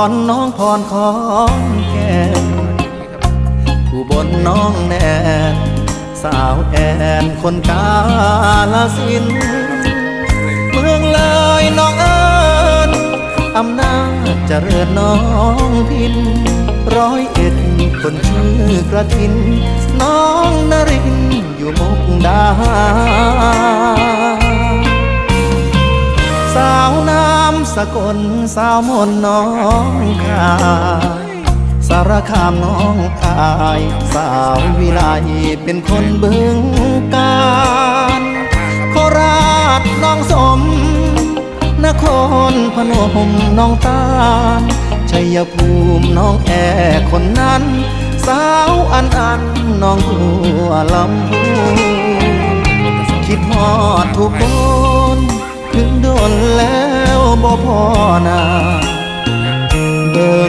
รน้องพรของแก่นอุบลน้องแนนสาวแอนคนกาลสินธุ์เมืองเลยน้องเอิญอำนาจเจริญน้องพิน101คนชื่อกระทินน้องนรินอยู่มุกดาหารสาวน้ำสกลสาวมนน้องคายสารคามน้องอายสาววิไลเป็นคนบึงกาฬโคราชน้องสมนครพนมน้องตาลชัยภูมิน้องแอคนนั้นสาวอันน้องหัวลำพูคิดฮอดทุกคนถึงโดนแล้วบ่พอนา